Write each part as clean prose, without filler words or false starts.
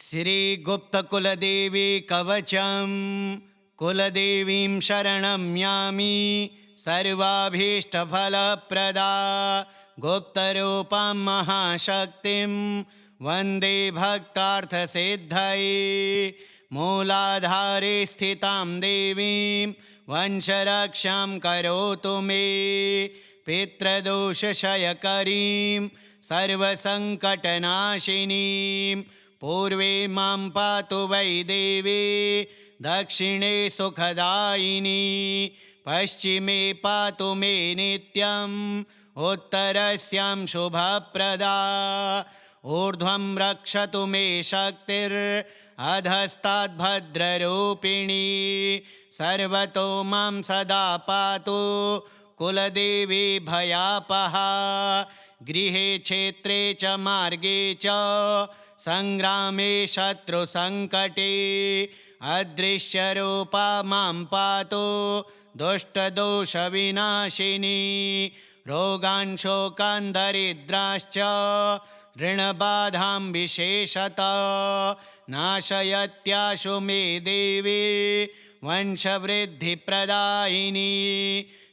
श्रीगुप्तकुलदेवी कवचम्। कुलदेवीं शरणं यामि सर्वाभीष्टफलप्रदा। गुप्तरूपां महाशक्तिं वन्दे भक्तार्थसिद्धये। मूलाधारे स्थितां देवीं वंशरक्षां करोतु मे। पितृदोषक्षयकरीं सर्वसङ्कटनाशिनीं पूर्वे मां पातु वै देवी दक्षिणे सुखदायिनी। पश्चिमे पातु मे नित्यम् उत्तरस्यां शुभप्रदा। ऊर्ध्वं रक्षतु मे शक्तिरधस्ताद्भद्ररूपिणी। सर्वतो मां सदा पातु कुलदेवी भयापहा। गृहे क्षेत्रे च मार्गे च संग्रामे शत्रुसङ्कटे अदृश्यरूपा मां पातु दुष्टदोषविनाशिनी। रोगान् शोकान् दरिद्राश्च ऋणबाधां विशेषतः नाशयत्याशु मे देवी वंशवृद्धिप्रदायिनी।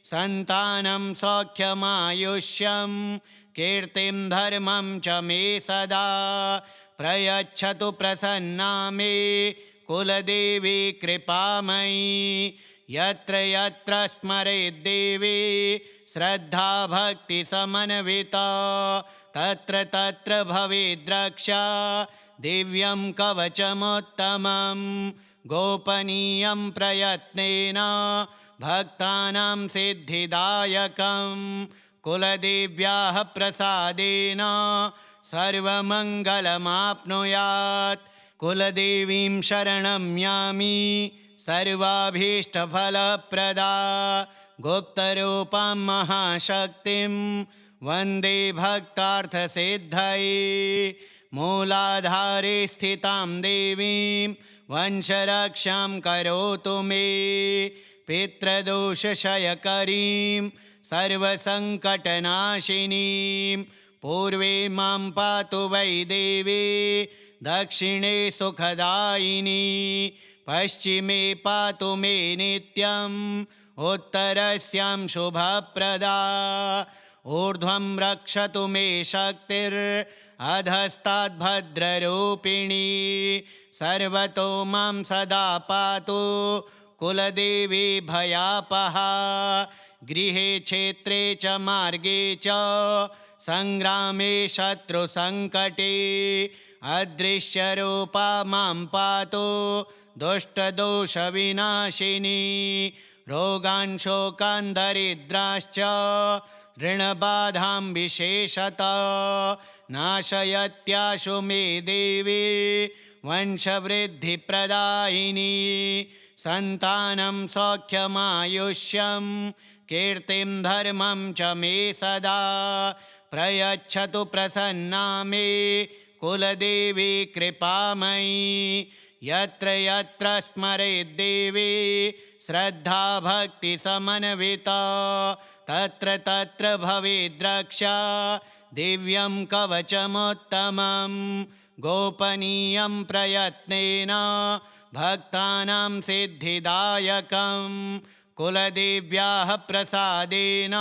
सन्तानं सौख्यमायुष्यं कीर्तिं धर्मं च मे सदा प्रयच्छतु प्रसन्ना मे कुलदेवी कृपामयी। यत्र यत्र स्मरेद्देवी श्रद्धा भक्तिसमन्विता तत्र तत्र भवेद्रक्षा दिव्यं कवचमुत्तमं। गोपनीयं प्रयत्नेन भक्तानां सिद्धिदायकं। कुलदेव्याः प्रसादेन सर्वमङ्गलमाप्नुयात्। कुलदेवीं शरणं यामि सर्वाभीष्टफलप्रदा। गुप्तरूपां महाशक्तिं वन्दे भक्तार्थसिद्धये। मूलाधारे स्थितां देवीं वंशरक्षां करोतु मे। पितृदोषक्षयकरीं सर्वसङ्कटनाशिनीं पूर्वे मां पातु वै देवी दक्षिणे सुखदायिनी। पश्चिमे पातु मे नित्यम् उत्तरस्यां शुभप्रदा। ऊर्ध्वं रक्षतु मे शक्तिरधस्ताद्भद्ररूपिणी। सर्वतो मां सदा पातु कुलदेवी भयापहा। गृहे क्षेत्रे च मार्गे च संग्रामे शत्रुसङ्कटे अदृश्यरूपा मां पातु दुष्टदोषविनाशिनी। रोगान् शोकान् दरिद्राश्च ऋणबाधां विशेषतः नाशयत्याशु मे देवी वंशवृद्धिप्रदायिनी। सन्तानं सौख्यमायुष्यं कीर्तिं धर्मं च मे सदा प्रयच्छतु प्रसन्ना मे कुलदेवी कृपामयी। यत्र यत्र स्मरेद्देवी श्रद्धा भक्तिसमन्विता तत्र तत्र भवेद्रक्षा दिव्यं कवचमुत्तमं। गोपनीयं प्रयत्नेन भक्तानां सिद्धिदायकं। कुलदेव्याः प्रसादेन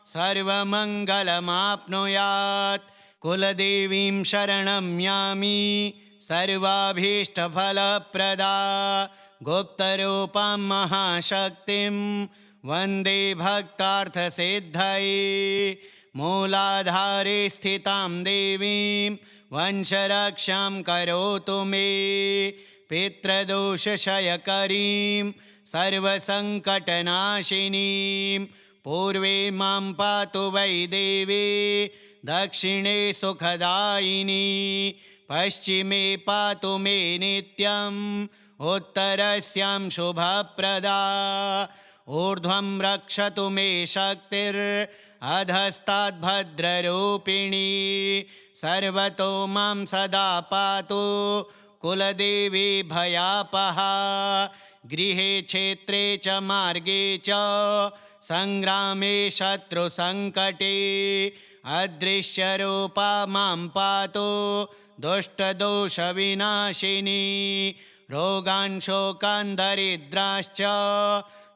सर्वमङ्गलमाप्नुयात्। कुलदेवीं शरणं यामि सर्वाभीष्टफलप्रदा। गुप्तरूपां महाशक्तिं वन्दे भक्तार्थसिद्धये। मूलाधारे स्थितां देवीं वंशरक्षां करोतु मे। पितृदोषक्षयकरीं सर्वसङ्कटनाशिनीं पूर्वे मां पातु वै देवी दक्षिणे सुखदायिनी। पश्चिमे पातु मे नित्यम् उत्तरस्यां शुभप्रदा। ऊर्ध्वं रक्षतु मे शक्तिरधस्ताद्भद्ररूपिणी। सर्वतो मां सदा पातु कुलदेवी भयापहा। गृहे क्षेत्रे च मार्गे च संग्रामे शत्रुसङ्कटे अदृश्यरूपा मां पातु दुष्टदोषविनाशिनी रोगान् शोकान् दरिद्राश्च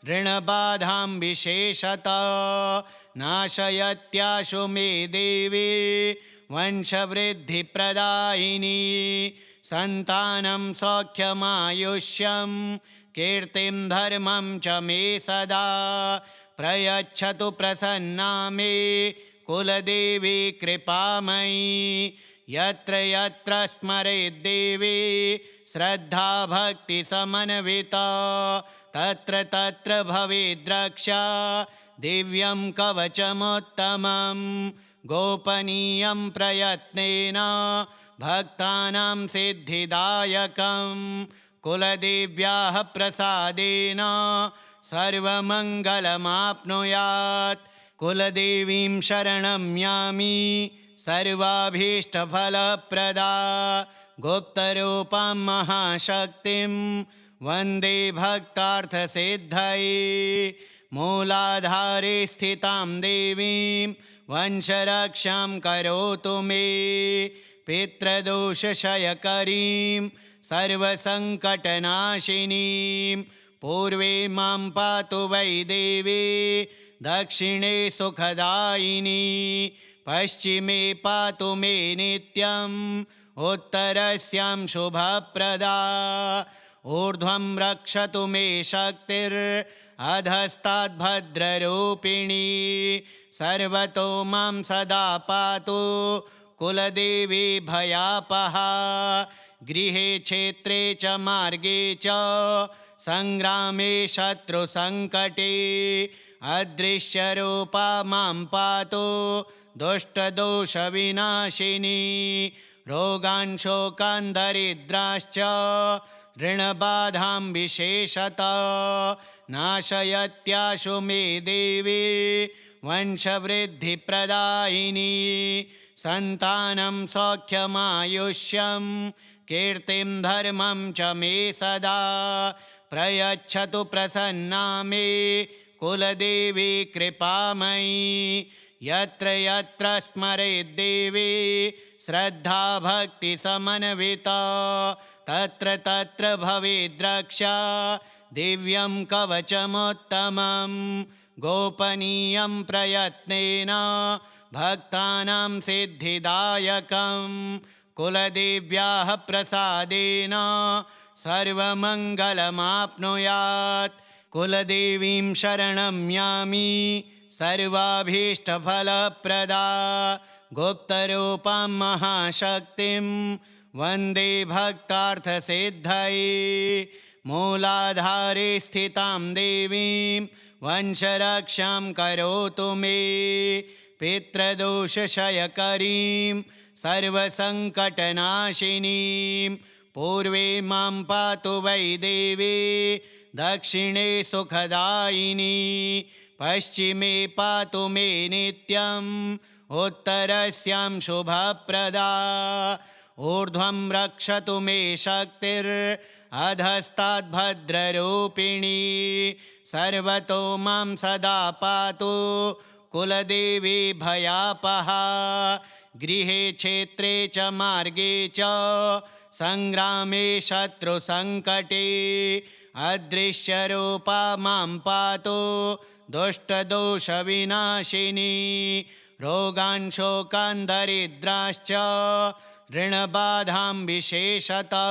ऋणबाधां विशेषतः नाशयत्याशु मे देवी वंशवृद्धिप्रदायिनी सन्तानं सौख्यमायुष्यं कीर्तिं धर्मं च मे सदा प्रयच्छतु प्रसन्ना मे कुलदेवी कृपामयी यत्र यत्र स्मरेद्देवी श्रद्धा भक्तिसमन्विता तत्र तत्र भवेद्रक्षा दिव्यं कवचमुत्तमं गोपनीयं प्रयत्नेन भक्तानां सिद्धिदायकं कुलदेव्याः प्रसादेन सर्वमङ्गलमाप्नुयात् कुलदेवीं शरणं यामि सर्वाभीष्टफलप्रदा गुप्तरूपां महाशक्तिं वन्दे भक्तार्थसिद्धये मूलाधारे स्थितां देवीं वंशरक्षां करोतु मे पितृदोषक्षयकरीं सर्वसङ्कटनाशिनीं पूर्वे मां पातु वै देवी दक्षिणे सुखदायिनी पश्चिमे पातु मे नित्यम् उत्तरस्यां शुभप्रदा ऊर्ध्वं रक्षतु मे शक्तिरधस्ताद्भद्ररूपिणी सर्वतो मां सदा पातु कुलदेवी भयापहा गृहे क्षेत्रे च मार्गे च संग्रामे शत्रुसङ्कटे अदृश्यरूपा मां पातु दुष्टदोषविनाशिनी रोगान् शोकान् दरिद्राश्च ऋणबाधां विशेषतः नाशयत्याशु मे देवी वंशवृद्धिप्रदायिनी सन्तानं सौख्यमायुष्यं कीर्तिं धर्मं च मे सदा प्रयच्छतु प्रसन्ना मे कुलदेवी कृपामयी यत्र यत्र स्मरेद्देवी श्रद्धा भक्तिसमन्विता तत्र तत्र भवेद्रक्षा दिव्यं कवचमुत्तमं गोपनीयं प्रयत्नेन भक्तानां सिद्धिदायकं कुलदेव्याः प्रसादेन सर्वमङ्गलमाप्नुयात् कुलदेवीं शरणं यामि सर्वाभीष्टफलप्रदा गुप्तरूपां महाशक्तिं वन्दे भक्तार्थसिद्धये मूलाधारे स्थितां देवीं वंशरक्षां करोतु मे पितृदोषक्षयकरीं सर्वसङ्कटनाशिनीं पूर्वे मां पातु वै देवी दक्षिणे सुखदायिनी पश्चिमे पातु मे नित्यम् उत्तरस्यां शुभप्रदा ऊर्ध्वं रक्षतु मे शक्तिरधस्ताद्भद्ररूपिणी सर्वतो मां सदा पातु कुलदेवी भयापहा गृहे क्षेत्रे च मार्गे च संग्रामे शत्रुसङ्कटे अदृश्यरूपा मां पातु दुष्टदोषविनाशिनी रोगान् शोकान् दरिद्राश्च ऋणबाधां विशेषतः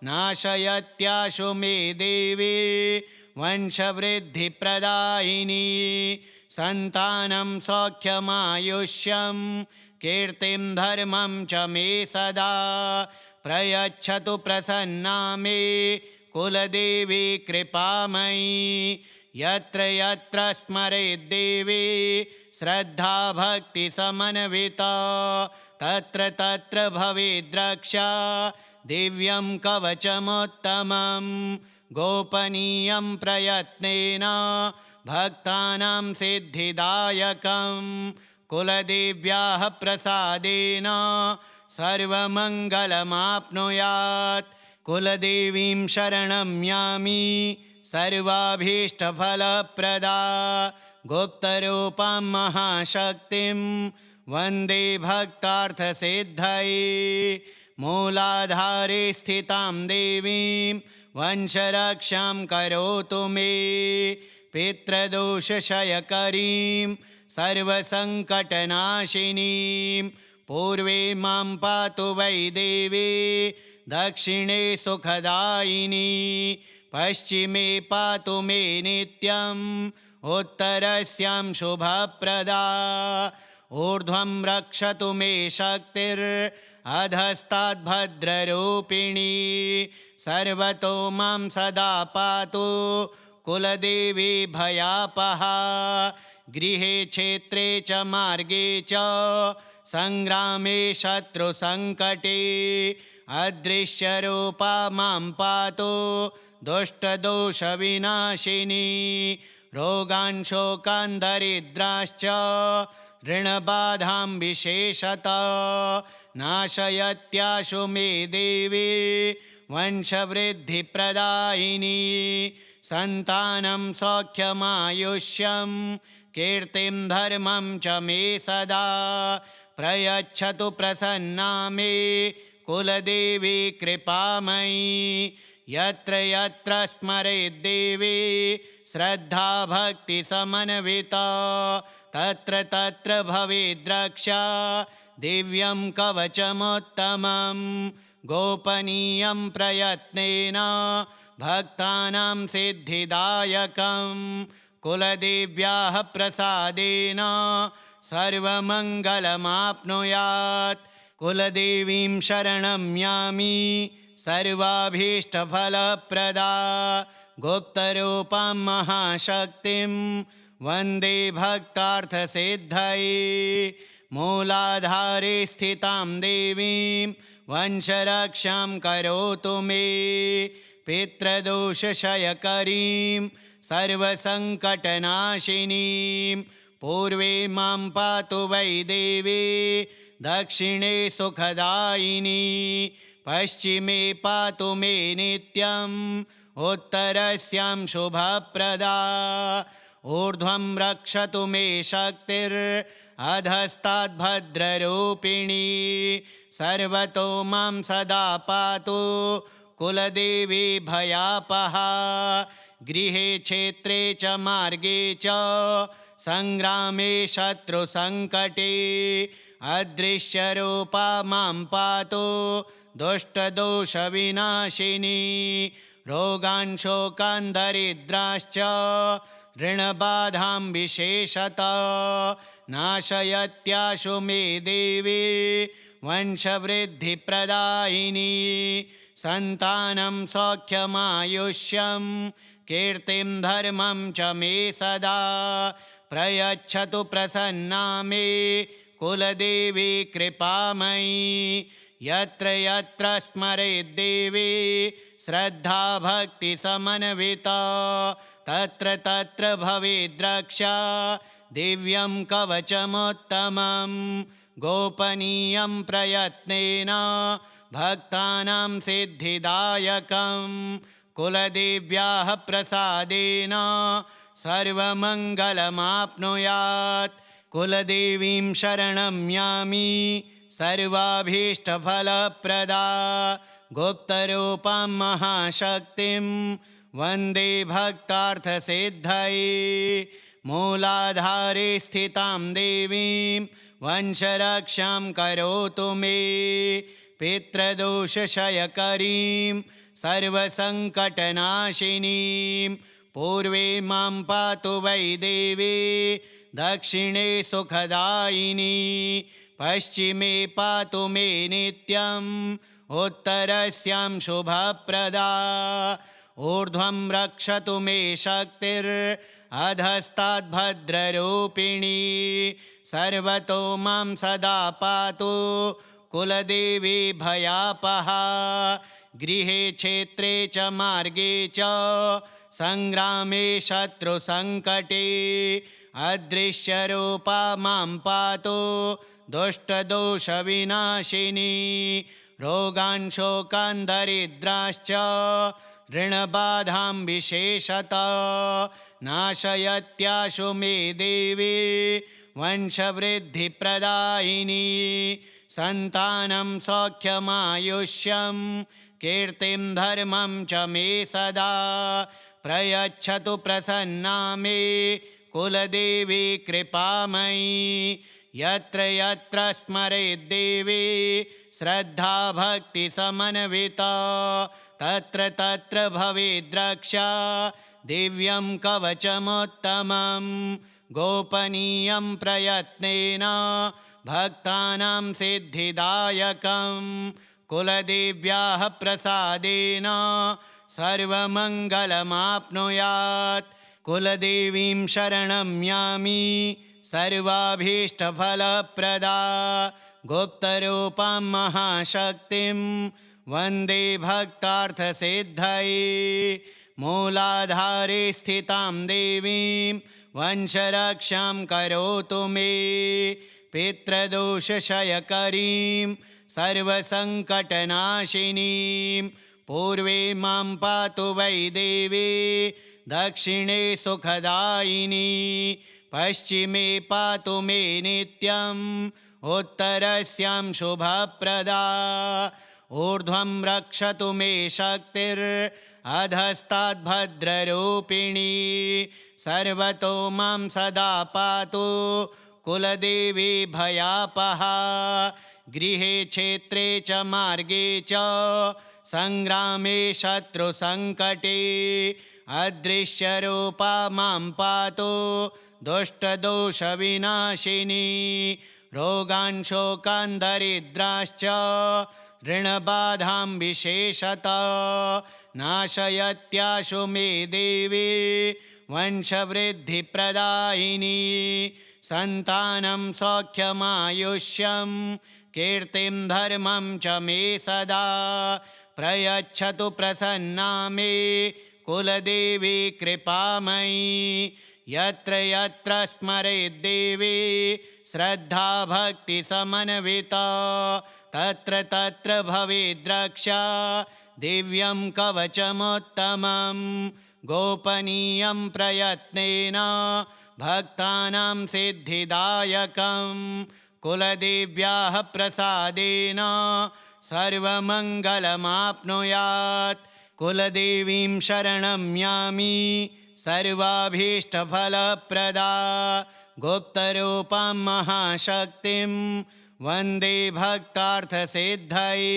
नाशयत्याशु मे देवी वंशवृद्धिप्रदायिनी सन्तानं सौख्यमायुष्यं कीर्तिं धर्मं च मे सदा प्रयच्छतु प्रसन्ना मे कुलदेवी कृपामयी यत्र यत्र स्मरेद्देवी श्रद्धा भक्तिसमन्विता तत्र तत्र भवेद्रक्षा दिव्यं कवचमुत्तमं गोपनीयं प्रयत्नेन भक्तानां सिद्धिदायकं कुलदेव्याः प्रसादेन सर्वमङ्गलमाप्नुयात् कुलदेवीं शरणं यामि सर्वाभीष्टफलप्रदा गुप्तरूपां महाशक्तिं वन्दे भक्तार्थसिद्धये मूलाधारे स्थितां देवीं वंशरक्षां करोतु मे पितृदोषक्षयकरीं सर्वसङ्कटनाशिनीं पूर्वे मां पातु वै देवी दक्षिणे सुखदायिनी पश्चिमे पातु मे नित्यम् उत्तरस्यां शुभप्रदा ऊर्ध्वं रक्षतु मे शक्तिरधस्ताद्भद्ररूपिणी सर्वतो मां सदा पातु कुलदेवी भयापहा गृहे क्षेत्रे च मार्गे च संग्रामे शत्रुसङ्कटे अदृश्यरूपा मां पातु दुष्टदोषविनाशिनी रोगान् शोकान् दरिद्राश्च ऋणबाधां विशेषतः नाशयत्याशु मे देवी वंशवृद्धिप्रदायिनी सन्तानं सौख्यमायुष्यं कीर्तिं धर्मं च मे सदा प्रयच्छतु प्रसन्ना मे कुलदेवी कृपामयी यत्र यत्र स्मरेद्देवी श्रद्धा भक्तिसमन्विता तत्र तत्र भवेद्रक्षा दिव्यं कवचमुत्तमं गोपनीयं प्रयत्नेन भक्तानां सिद्धिदायकं कुलदेव्याः प्रसादेन सर्वमङ्गलमाप्नुयात् कुलदेवीं शरणं यामि सर्वाभीष्टफलप्रदा गुप्तरूपां महाशक्तिं वन्दे भक्तार्थसिद्धये मूलाधारे स्थितां देवीं वंशरक्षां करोतु मे पितृदोषक्षयकरीं सर्वसङ्कटनाशिनीं पूर्वे मां पातु वै देवी दक्षिणे सुखदायिनी पश्चिमे पातु मे नित्यम् उत्तरस्यां शुभप्रदा ऊर्ध्वं रक्षतु मे शक्तिरधस्ताद्भद्ररूपिणी सर्वतो मां सदा पातु कुलदेवी भयापहा गृहे क्षेत्रे च मार्गे च संग्रामे शत्रुसङ्कटे अदृश्यरूपा मां पातु दुष्टदोषविनाशिनी रोगान् शोकान् दरिद्राश्च ऋणबाधां विशेषतः नाशयत्याशु मे देवी वंशवृद्धिप्रदायिनी सन्तानं सौख्यमायुष्यं कीर्तिं धर्मं च मे सदा प्रयच्छतु प्रसन्ना मे कुलदेवी कृपामयी यत्र यत्र स्मरेद्देवी श्रद्धा भक्तिसमन्विता तत्र तत्र भवेद्रक्षा दिव्यं कवचमुत्तमं गोपनीयं प्रयत्नेन भक्तानां सिद्धिदायकं कुलदेव्याः प्रसादेन सर्वमङ्गलमाप्नुयात् कुलदेवीं शरणं यामि सर्वाभीष्टफलप्रदा गुप्तरूपां महाशक्तिं वन्दे भक्तार्थसिद्धये मूलाधारे स्थितां देवीं वंशरक्षां करोतु मे पितृदोषक्षयकरीं सर्वसङ्कटनाशिनीं पूर्वे मां पातु वै देवी दक्षिणे सुखदायिनी पश्चिमे पातु मे नित्यम् उत्तरस्यां शुभप्रदा ऊर्ध्वं रक्षतु मे शक्तिरधस्ताद्भद्ररूपिणी सर्वतो मां सदा पातु कुलदेवी भयापहा गृहे क्षेत्रे च मार्गे च संग्रामे शत्रुसङ्कटे अदृश्यरूपा मां पातु दुष्टदोषविनाशिनी रोगान् शोकान् दरिद्राश्च ऋणबाधां विशेषतः नाशयत्याशु मे देवी वंशवृद्धिप्रदायिनी सन्तानं सौख्यमायुष्यं कीर्तिं धर्मं च मे सदा प्रयच्छतु प्रसन्ना मे कुलदेवी कृपामयी यत्र यत्र स्मरेद्देवी श्रद्धा भक्तिसमन्विता तत्र तत्र भवेद्रक्षा दिव्यं कवचमुत्तमं गोपनीयं प्रयत्नेन भक्तानां सिद्धिदायकं कुलदेव्याः प्रसादेन सर्वमङ्गलमाप्नुयात् कुलदेवीं शरणं यामि सर्वाभीष्टफलप्रदा गुप्तरूपां महाशक्तिं वन्दे भक्तार्थसिद्धये मूलाधारे स्थितां देवीं वंशरक्षां करोतु मे पितृदोषक्षयकरीं सर्वसङ्कटनाशिनीं पूर्वे मां पातु वै देवी दक्षिणे सुखदायिनी पश्चिमे पातु मे नित्यम् उत्तरस्यां शुभप्रदा ऊर्ध्वं रक्षतु मे शक्तिरधस्ताद्भद्ररूपिणी सर्वतो मां सदा पातु कुलदेवी भयापहा गृहे क्षेत्रे च मार्गे च संग्रामे शत्रुसङ्कटे अदृश्यरूपा मां पातु दुष्टदोषविनाशिनी रोगान् शोकान् दरिद्राश्च ऋणबाधां विशेषतः नाशयत्याशु मे देवी वंशवृद्धिप्रदायिनी सन्तानं सौख्यमायुष्यं कीर्तिं धर्मं च मे सदा प्रयच्छतु प्रसन्ना मे कुलदेवी कृपामयी यत्र यत्र स्मरेद्देवी श्रद्धा भक्तिसमन्विता तत्र तत्र भवेद्रक्षा दिव्यं कवचमुत्तमं गोपनीयं प्रयत्नेन भक्तानां सिद्धिदायकं कुलदेव्याः प्रसादेन सर्वमङ्गलमाप्नुयात् कुलदेवीं शरणं यामि सर्वाभीष्टफलप्रदा गुप्तरूपां महाशक्तिं वन्दे भक्तार्थसिद्धये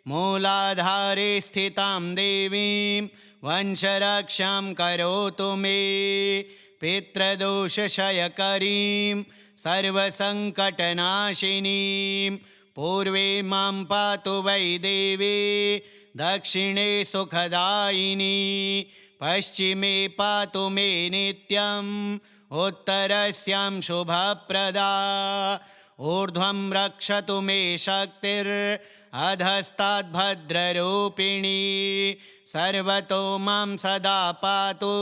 मूलाधारे स्थितां देवीं वंशरक्षां करोतु मे पितृदोषक्षयकरीं सर्वसङ्कटनाशिनीं पूर्वे मां पातु वै देवी दक्षिणे सुखदायिनी पश्चिमे पातु मे नित्यम् उत्तरस्यां शुभप्रदा ऊर्ध्वं रक्षतु मे शक्तिरधस्ताद्भद्ररूपिणी सर्वतो मां सदा पातु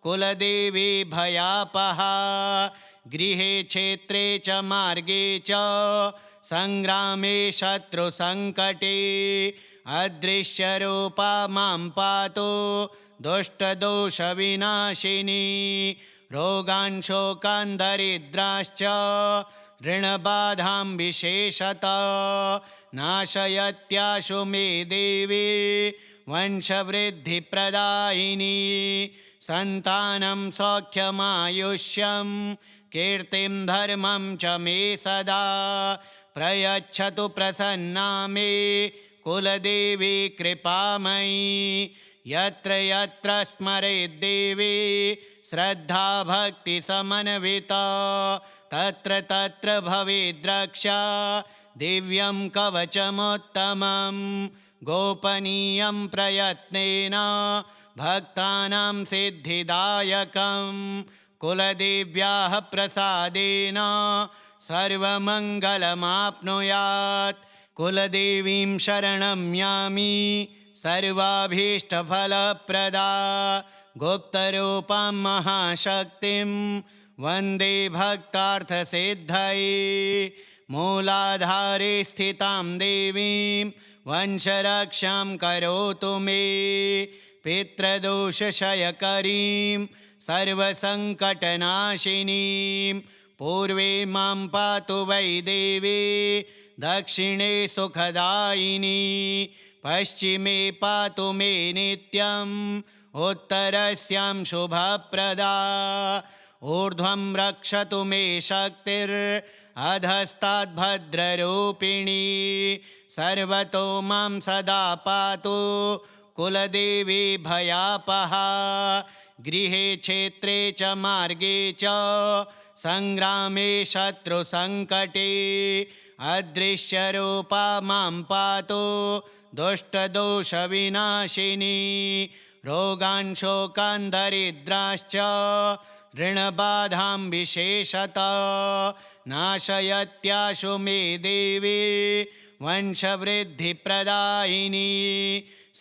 कुलदेवी भयापहा गृहे क्षेत्रे च मार्गे च संग्रामे शत्रुसङ्कटे अदृश्यरूपा मां पातु दुष्टदोषविनाशिनी रोगान् शोकान् दरिद्राश्च ऋणबाधां विशेषतः नाशयत्याशु मे देवी वंशवृद्धिप्रदायिनी सन्तानं सौख्यमायुष्यं कीर्तिं धर्मं च मे सदा प्रयच्छतु प्रसन्ना मे कुलदेवी कृपामयी यत्र यत्र स्मरेद्देवी श्रद्धा भक्तिसमन्विता तत्र तत्र भवेद्रक्षा दिव्यं कवचमुत्तमं गोपनीयं प्रयत्नेन भक्तानां सिद्धिदायकं कुलदेव्याः प्रसादेन सर्वमङ्गलमाप्नुयात् कुलदेवीं शरणं यामि सर्वाभीष्टफलप्रदा गुप्तरूपां महाशक्तिं वन्दे भक्तार्थसिद्धये मूलाधारे स्थितां देवीं वंशरक्षां करोतु मे पितृदोषक्षयकरीं सर्वसङ्कटनाशिनीं पूर्वे मां पातु वै देवी दक्षिणे सुखदायिनी पश्चिमे पातु मे नित्यम् उत्तरस्यां शुभप्रदा ऊर्ध्वं रक्षतु मे शक्तिरधस्ताद्भद्ररूपिणी सर्वतो मां सदा पातु कुलदेवी भयापहा गृहे क्षेत्रे च मार्गे च संग्रामे शत्रुसङ्कटे अदृश्यरूपा मां पातु दुष्टदोषविनाशिनी रोगान् शोकान् दरिद्राश्च ऋणबाधां विशेषतः नाशयत्याशु मे देवी वंशवृद्धिप्रदायिनी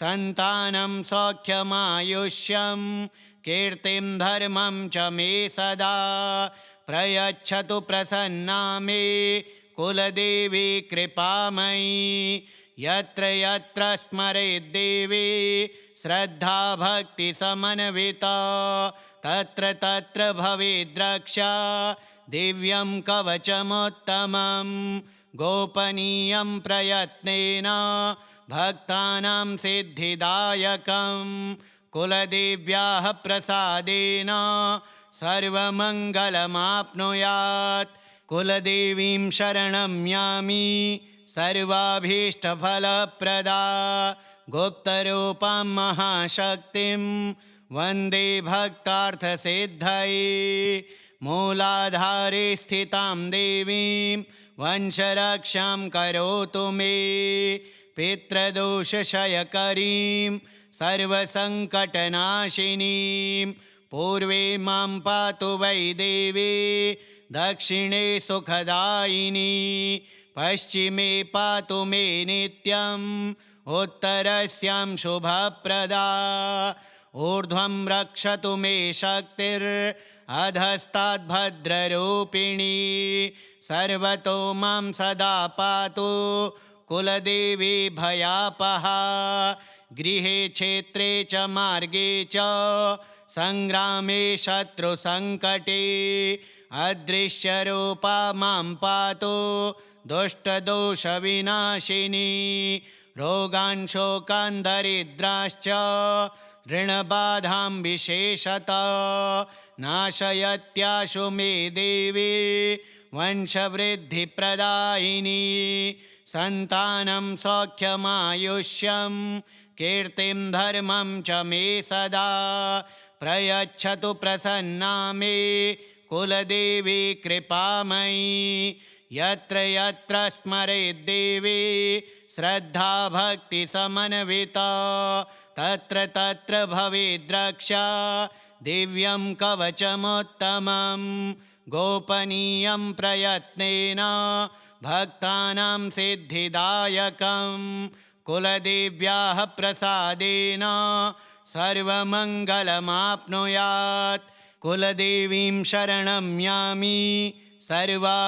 सन्तानं सौख्यमायुष्यं कीर्तिं धर्मं च मे सदा प्रयच्छतु प्रसन्ना मे कुलदेवी कृपामयी यत्र यत्र स्मरेद्देवी श्रद्धा भक्ति समन्विता तत्र तत्र भवेद्रक्षा दिव्यं कवचमुत्तमं गोपनीयं प्रयत्नेन भक्तानां सिद्धिदायकं कुलदेव्याः प्रसादेन सर्वमङ्गलमाप्नुयात् कुलदेवीं शरणं यामि सर्वाभीष्टफलप्रदा गुप्तरूपां महाशक्तिं वन्दे भक्तार्थसिद्धये मूलाधारे स्थितां देवीं वंशरक्षां करोतु मे पितृदोषक्षयकरीं सर्वसङ्कटनाशिनीं पूर्वे मां पातु वै देवी दक्षिणे सुखदायिनी पश्चिमे पातु मे नित्यम् उत्तरस्यां शुभप्रदा ऊर्ध्वं रक्षतु मे शक्तिरधस्ताद्भद्ररूपिणी सर्वतो मां सदा पातु कुलदेवी भयापहा गृहे क्षेत्रे च मार्गे च संग्रामे शत्रुसङ्कटे अदृश्यरूपा मां पातु दुष्टदोषविनाशिनी रोगान् शोकान् दरिद्राश्च ऋणबाधां विशेषतः नाशयत्याशु मे देवी वंशवृद्धिप्रदायिनी सन्तानं सौख्यमायुष्यं कीर्तिं धर्मं च मे सदा प्रयच्छतु प्रसन्ना मे कुलदेवी कृपामयी यत्र यत्र स्मरेद्देवी श्रद्धा भक्ति समन्विता तत्र तत्र भवेद्रक्षा दिव्यं कवचमुत्तमं गोपनीयं प्रयत्नेन भक्तानां सिद्धिदायकं कुलदेव्याः प्रसादेन सर्वमङ्गलमाप्नुयात् कुलदेवीं शरणं यामि सर्वाभीष्टफलप्रदा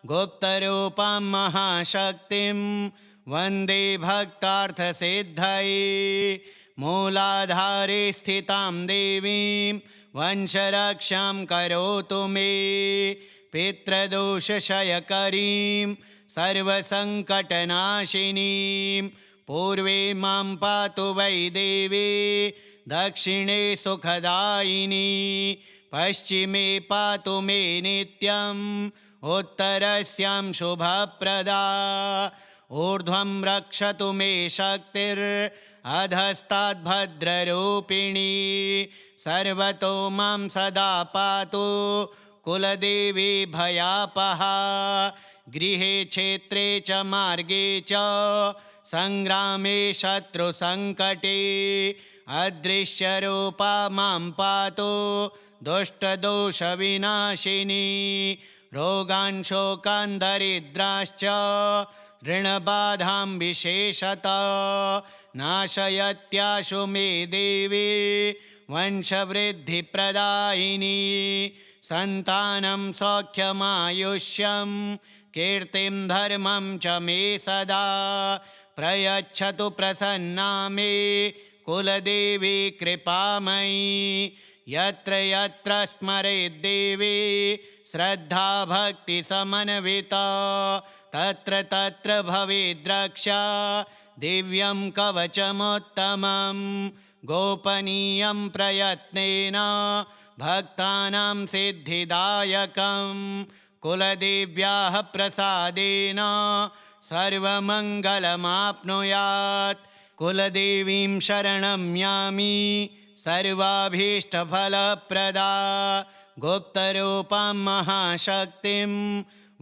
गुप्तरूपां महाशक्तिं वन्दे भक्तार्थसिद्धये मूलाधारे स्थितां देवीं वंशरक्षां करोतु मे पितृदोषक्षयकरीं सर्वसङ्कटनाशिनीं पूर्वे मां पातु वै देवी दक्षिणे सुखदायिनी पश्चिमे पातु मे नित्यम् उत्तरस्यां शुभप्रदा ऊर्ध्वं रक्षतु मे शक्तिरधस्ताद्भद्ररूपिणी सर्वतो मां सदा पातु कुलदेवी भयापहा गृहे क्षेत्रे च मार्गे च संग्रामे शत्रुसङ्कटे अदृश्यरूपा मां पातु दुष्टदोषविनाशिनी रोगान् शोकान् दरिद्राश्च ऋणबाधां विशेषतः नाशयत्याशु मे देवी वंशवृद्धिप्रदायिनी सन्तानं सौख्यमायुष्यं कीर्तिं धर्मं च मे सदा प्रयच्छतु प्रसन्ना मे कुलदेवी कृपामयी यत्र यत्र स्मरेद्देवी श्रद्धा भक्तिसमन्विता तत्र तत्र भवेद्रक्षा दिव्यं कवचमुत्तमं गोपनीयं प्रयत्नेन भक्तानां सिद्धिदायकं कुलदेव्याः प्रसादेन सर्वमङ्गलमाप्नुयात्। कुलदेवीं शरणं यामि सर्वाभीष्टफलप्रदा गुप्तरूपां महाशक्तिं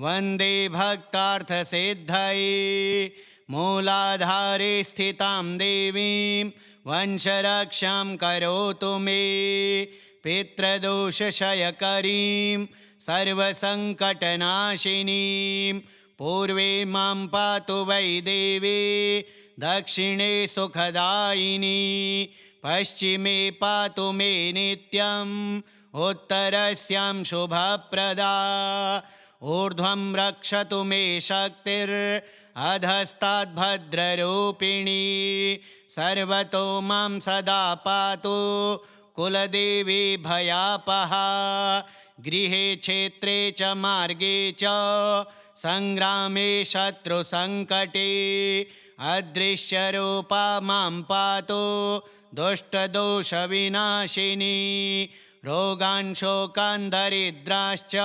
वन्दे भक्तार्थसिद्धये। मूलाधारे स्थितां देवीं वंशरक्षां करोतु मे पितृदोषक्षयकरीं सर्वसङ्कटनाशिनीं। पूर्वे मां पातु वै देवी दक्षिणे सुखदायिनी पश्चिमे पातु मे नित्यम् उत्तरस्यां शुभप्रदा। ऊर्ध्वं रक्षतु मे शक्तिरधस्ताद्भद्ररूपिणी सर्वतो मां सदा पातु कुलदेवी भयापहा। गृहे क्षेत्रे च मार्गे च संग्रामे शत्रुसङ्कटे अदृश्यरूपा मां पातु दुष्टदोषविनाशिनी। रोगान् शोकान् दरिद्राश्च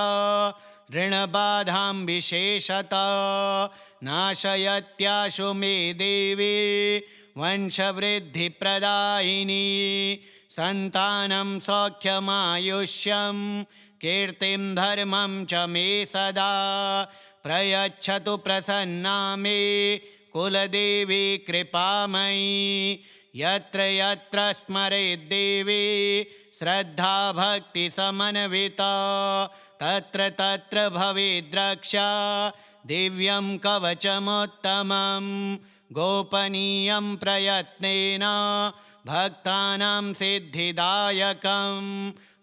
ऋणबाधां विशेषतः नाशयत्याशु मे देवी वंशवृद्धिप्रदायिनी। सन्तानं सौख्यमायुष्यं कीर्तिं धर्मं च मे सदा प्रयच्छतु प्रसन्ना मे कुलदेवी कृपामयी। यत्र यत्र स्मरेद्देवी श्रद्धा भक्तिसमन्विता तत्र तत्र भवेद्रक्षा दिव्यं कवचमुत्तमं गोपनीयं प्रयत्नेन भक्तानां सिद्धिदायकं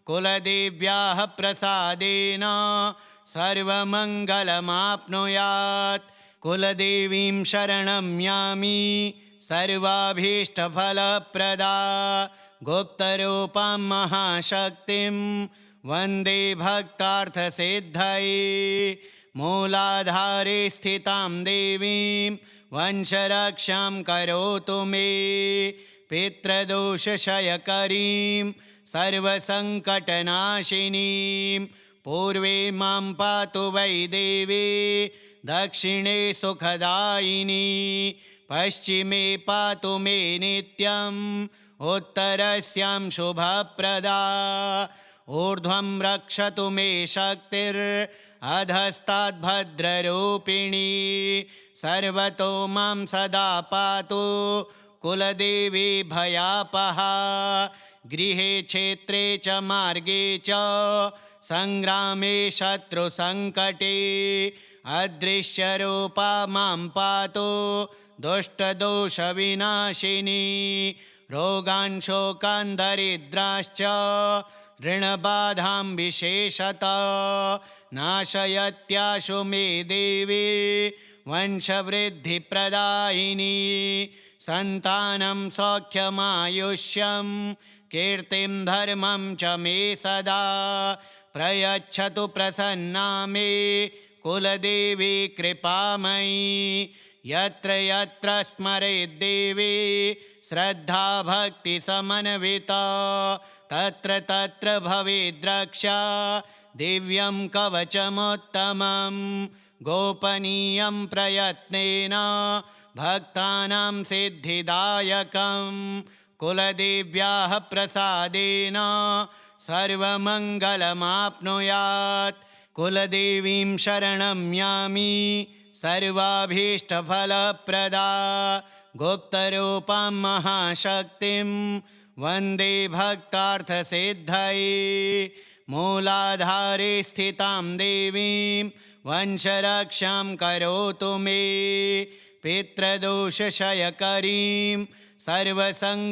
कुलदेव्याः प्रसादेन सर्वमङ्गलमाप्नुयात्। कुलदेवीं शरणं यामि सर्वाभीष्टफलप्रदा गुप्तरूपां महाशक्तिं वन्दे भक्तार्थसिद्धये। मूलाधारे स्थितां देवीं वंशरक्षां करोतु मे पितृदोषक्षयकरीं सर्वसङ्कटनाशिनीं। पूर्वे मां पातु वै देवी दक्षिणे सुखदायिनी पश्चिमे पातु मे नित्यम् उत्तरस्यां शुभप्रदा। ऊर्ध्वं रक्षतु मे शक्तिरधस्ताद्भद्ररूपिणी सर्वतो मां सदा पातु कुलदेवी भयापहा। गृहे क्षेत्रे च मार्गे च संग्रामे शत्रुसङ्कटे अदृश्यरूपा मां पातु दुष्टदोषविनाशिनी। रोगान् शोकान् दरिद्राश्च ऋणबाधां विशेषतः नाशयत्याशु मे देवी वंशवृद्धिप्रदायिनी। सन्तानं सौख्यमायुष्यं कीर्तिं धर्मं च मे सदा प्रयच्छतु प्रसन्ना मे कुलदेवी कृपामयी। यत्र यत्र स्मरेद्देवी श्रद्धा भक्तिसमन्विता तत्र तत्र भवेद्रक्षा दिव्यं कवचमुत्तमं गोपनीयं प्रयत्नेन भक्तानां सिद्धिदायकं कुलदेव्याः प्रसादेन सर्वमङ्गलमाप्नुयात्। कुलदेवीं शरणं यामि सर्वाभीष्टफलप्रदा गुप्तरूपां महाशक्तिं वन्दे भक्तार्थसिद्धये। मूलाधारे स्थितां देवीं वंशरक्षां करोतु मे पितृदोषक्षयकरीं सर्वसङ्कटनाशिनीं।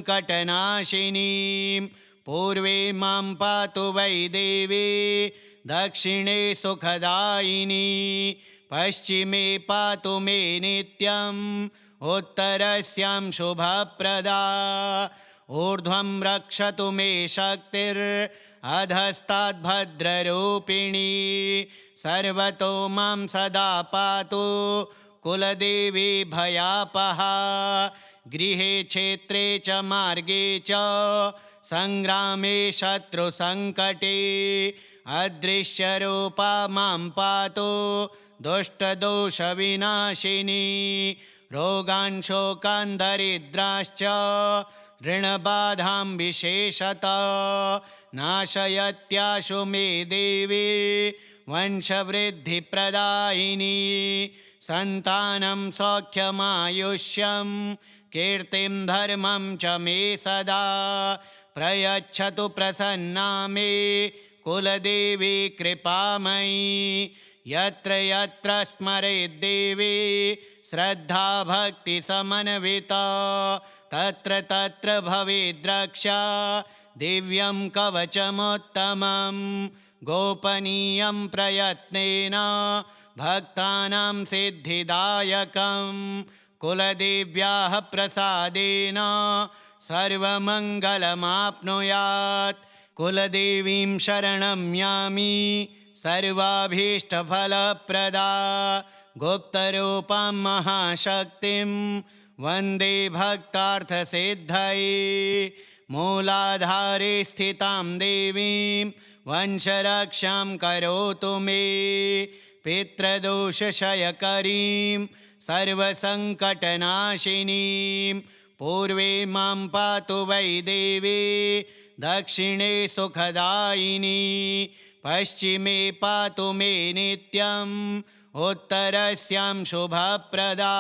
पूर्वे मां पातु वै देवी दक्षिणे सुखदायिनी पश्चिमे पातु मे नित्यम् उत्तरस्यां शुभप्रदा। ऊर्ध्वं रक्षतु मे शक्तिरधस्ताद्भद्ररूपिणी सर्वतो मां सदा पातु कुलदेवी भयापहा गृहे क्षेत्रे च मार्गे च संग्रामे शत्रुसङ्कटे अदृश्यरूपा मां पातु दुष्टदोषविनाशिनी रोगान् शोकान् दरिद्राश्च ऋणबाधां विशेषतः नाशयत्याशु मे देवी वंशवृद्धिप्रदायिनी सन्तानं सौख्यमायुष्यं कीर्तिं धर्मं च मे सदा प्रयच्छतु प्रसन्ना मे कुलदेवी कृपामयी यत्र यत्र स्मरेद्देवी श्रद्धा भक्तिसमन्विता तत्र तत्र भवेद्रक्षा दिव्यं कवचमुत्तमं गोपनीयं प्रयत्नेन भक्तानां सिद्धिदायकं कुलदेव्याः प्रसादेन सर्वमङ्गलमाप्नुयात् कुलदेवीं शरणं यामि सर्वाभीष्टफलप्रदा गुप्तरूपां महाशक्तिं वन्दे भक्तार्थसिद्धये मूलाधारे स्थितां देवीं वंशरक्षां करोतु मे पितृदोषक्षयकरीं सर्वसङ्कटनाशिनीं पूर्वे मां पातु वै देवी दक्षिणे सुखदायिनी पश्चिमे पातु मे नित्यम् उत्तरस्यां शुभप्रदा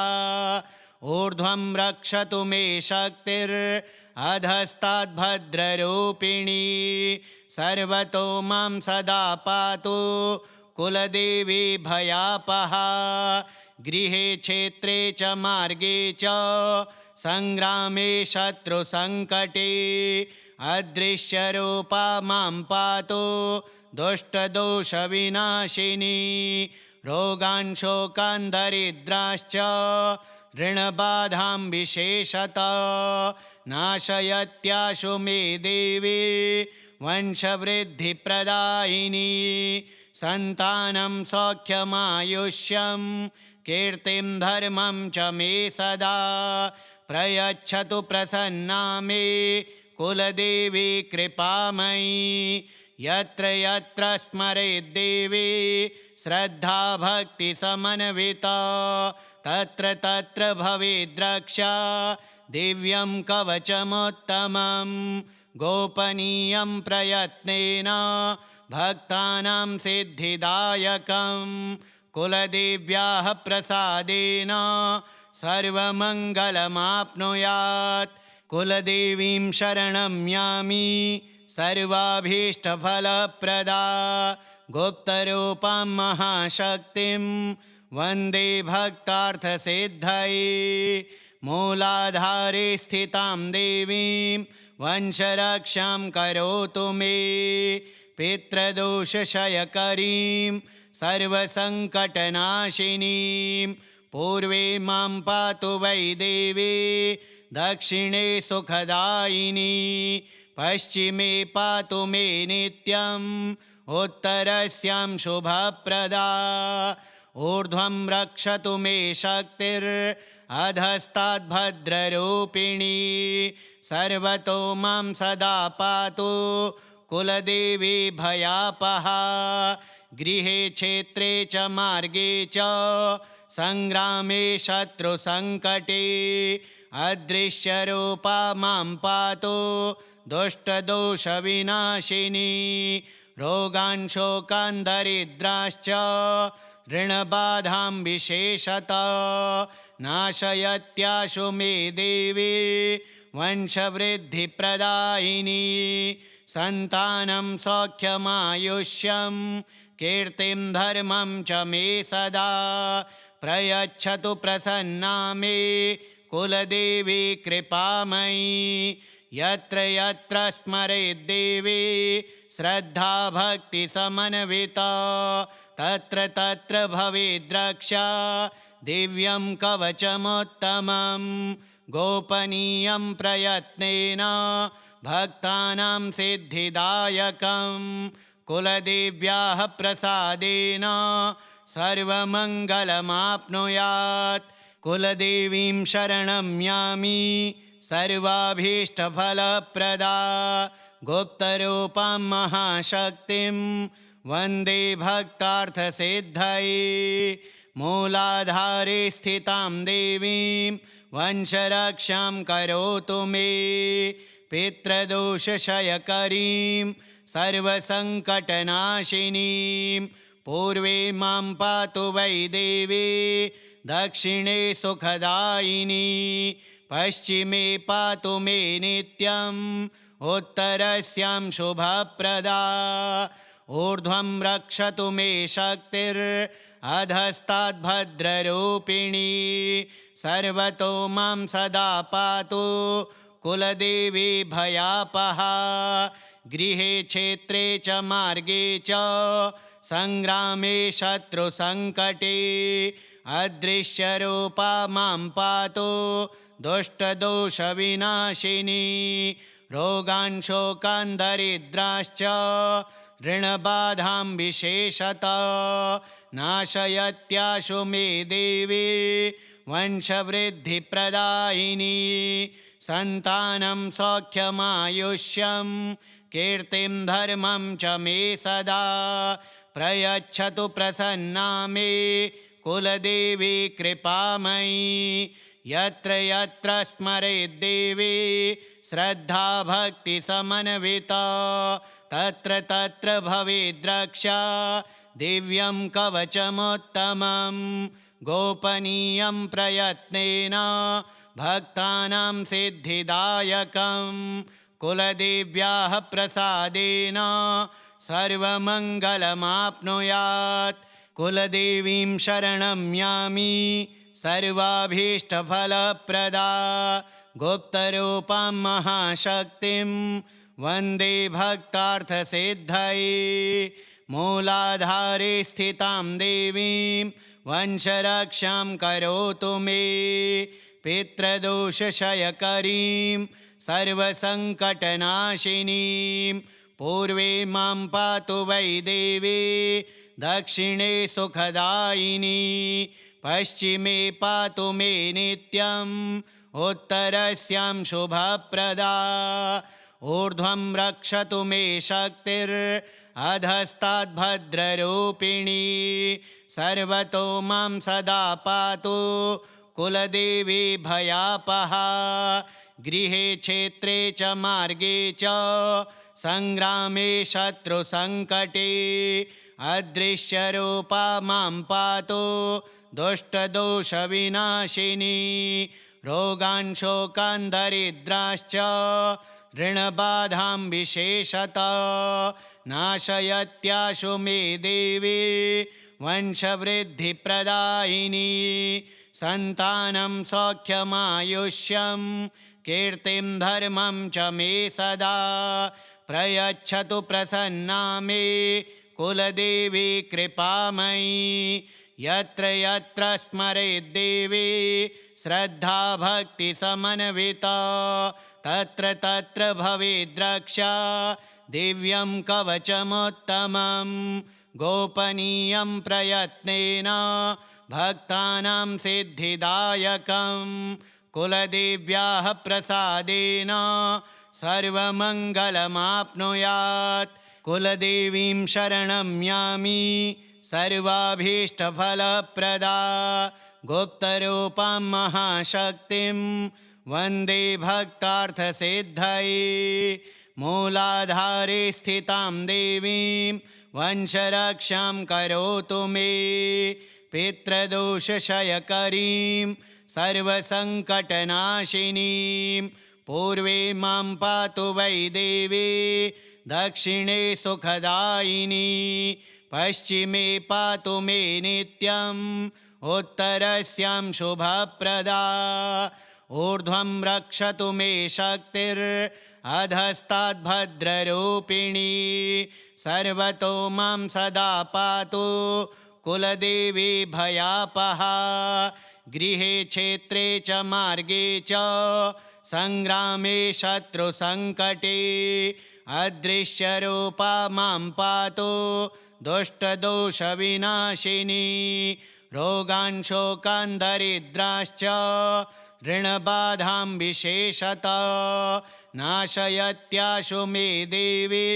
ऊर्ध्वं रक्षतु मे शक्तिरधस्ताद्भद्ररूपिणी सर्वतो मां सदा पातु कुलदेवी भयापहा गृहे क्षेत्रे च मार्गे च संग्रामे शत्रुसङ्कटे अदृश्यरूपा मां पातु दुष्टदोषविनाशिनी रोगान् शोकान् दरिद्राश्च ऋणबाधां विशेषतः नाशयत्याशु मे देवी वंशवृद्धिप्रदायिनी सन्तानं सौख्यमायुष्यं कीर्तिं धर्मं च मे सदा प्रयच्छतु प्रसन्ना मे कुलदेवी कृपामयी यत्र यत्र स्मरेद्देवी श्रद्धा भक्तिसमन्विता तत्र तत्र भवेद्रक्षा दिव्यं कवचमुत्तमं गोपनीयं प्रयत्नेन भक्तानां सिद्धिदायकं कुलदेव्याः प्रसादेन सर्वमङ्गलमाप्नुयात् कुलदेवीं शरणं यामि सर्वाभीष्टफलप्रदा गुप्तरूपां महाशक्तिं वन्दे भक्तार्थसिद्धये मूलाधारे स्थितां देवीं वंशरक्षां करोतु मे पितृदोषक्षयकरीं सर्वसङ्कटनाशिनीं पूर्वे मां पातु वै देवी दक्षिणे सुखदायिनी पश्चिमे पातु मे नित्यम् उत्तरस्यां शुभप्रदा ऊर्ध्वं रक्षतु मे शक्तिरधस्ताद्भद्ररूपिणी सर्वतो मां सदा पातु कुलदेवी भयापहा गृहे क्षेत्रे च मार्गे च संग्रामे शत्रुसङ्कटे अदृश्यरूपा मां पातु दुष्टदोषविनाशिनी रोगान् शोकान् दरिद्राश्च ऋणबाधां विशेषतः नाशयत्याशु मे देवी वंशवृद्धिप्रदायिनी सन्तानं सौख्यमायुष्यं कीर्तिं धर्मं च मे सदा प्रयच्छतु प्रसन्ना मे कुलदेवी कृपामयी यत्र यत्र स्मरेद्देवी श्रद्धा भक्तिसमन्विता तत्र तत्र भवेद्रक्षा दिव्यं कवचमुत्तमं गोपनीयं प्रयत्नेन भक्तानां सिद्धिदायकं कुलदेव्याः प्रसादेन सर्वमङ्गलमाप्नुयात्। कुलदेवीं शरणं यामि सर्वाभीष्टफलप्रदा गुप्तरूपां महाशक्तिं वन्दे भक्तार्थसिद्धये। मूलाधारे स्थितां देवीं वंशरक्षां करोतु मे। पितृदोषक्षयकरीं सर्वसङ्कटनाशिनीं पूर्वे मां पातु वै देवी दक्षिणे सुखदायिनी। पश्चिमे पातु मे नित्यम् उत्तरस्यां शुभप्रदा। ऊर्ध्वं रक्षतु मे शक्तिरधस्ताद्भद्ररूपिणी। सर्वतो मां सदा पातु कुलदेवी भयापहा। गृहे क्षेत्रे च मार्गे च संग्रामे शत्रुसङ्कटे अदृश्यरूपा मां पातु दुष्टदोषविनाशिनी। रोगान् शोकान् दरिद्राश्च ऋणबाधां विशेषतः नाशयत्याशु मे देवी वंशवृद्धिप्रदायिनी। सन्तानं सौख्यमायुष्यं कीर्तिं धर्मं च मे सदा प्रयच्छतु प्रसन्ना मे कुलदेवी कृपामयी। यत्र यत्र स्मरेद्देवी श्रद्धा भक्तिसमन्विता तत्र तत्र भवेद्रक्षा दिव्यं कवचमुत्तमं। गोपनीयं प्रयत्नेन भक्तानां सिद्धिदायकं कुलदेव्याः प्रसादेन सर्वमङ्गलमाप्नुयात्। कुलदेवीं शरणं यामि सर्वाभीष्टफलप्रदा गुप्तरूपां महाशक्तिं वन्दे भक्तार्थसिद्धये। मूलाधारे स्थितां देवीं वंशरक्षां करोतु मे। पितृदोषक्षयकरीं सर्वसङ्कटनाशिनीं पूर्वे मां पातु वै देवी दक्षिणे सुखदायिनी। पश्चिमे पातु मे नित्यम् उत्तरस्यां शुभप्रदा। ऊर्ध्वं रक्षतु मे शक्तिरधस्ताद्भद्ररूपिणी। सर्वतो मां सदा पातु कुलदेवी भयापहा। गृहे क्षेत्रे च मार्गे च संग्रामे शत्रुसङ्कटे अदृश्यरूपा मां पातु दुष्टदोषविनाशिनी। रोगान् शोकान् दरिद्राश्च ऋणबाधां विशेषतः नाशयत्याशु मे देवी वंशवृद्धिप्रदायिनी। सन्तानं सौख्यमायुष्यं कीर्तिं धर्मं च मे सदा प्रयच्छतु प्रसन्ना मे कुलदेवी कृपामयी। यत्र यत्र स्मरेद्देवी श्रद्धा भक्तिसमन्विता तत्र तत्र भवेद्रक्षा दिव्यं कवचमुत्तमं। गोपनीयं प्रयत्नेन भक्तानां सिद्धिदायकं कुलदेव्याः प्रसादेन सर्वमङ्गलमाप्नुयात्। कुलदेवीं शरणं यामि सर्वाभीष्टफलप्रदा गुप्तरूपां महाशक्तिं वन्दे भक्तार्थसिद्धये। मूलाधारे स्थितां देवीं वंशरक्षां करोतु मे। पितृदोषक्षयकरीं सर्वसङ्कटनाशिनीं पूर्वे मां पातु वै देवी दक्षिणे सुखदायिनी। पश्चिमे पातु मे नित्यम् उत्तरस्यां शुभप्रदा। ऊर्ध्वं रक्षतु मे शक्तिरधस्ताद्भद्ररूपिणी। सर्वतो मां सदा पातु कुलदेवी भयापहा। गृहे क्षेत्रे च मार्गे च सङ्ग्रामे शत्रुसङ्कटे अदृश्यरूपा मां पातु दुष्टदोषविनाशिनी रोगान् शोकान् दरिद्राश्च ऋणबाधां विशेषतः नाशयत्याशु मे देवी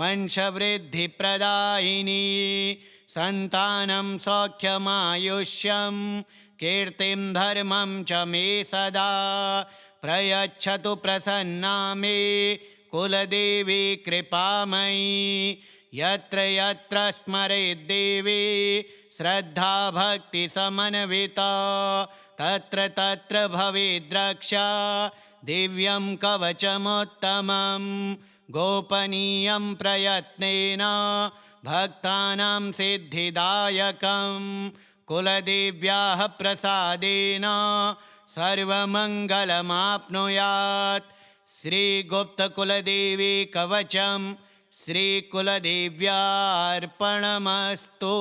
वंशवृद्धिप्रदायिनी सन्तानं सौख्यमायुष्यं कीर्तिं धर्मं च मे सदा प्रयच्छतु प्रसन्ना मे कुलदेवी कृपामयी यत्र यत्र स्मरेद्देवी श्रद्धा भक्ति समन्विता तत्र तत्र भवेद्रक्षा दिव्यं कवचमुत्तमं गोपनीयं प्रयत्नेन भक्तानां सिद्धिदायकं कुलदेव्याः प्रसादेन सर्वमङ्गलमाप्नुयात् श्रीगुप्तकुलदेवी कवचं श्रीकुलदेव्यार्पणमस्तु।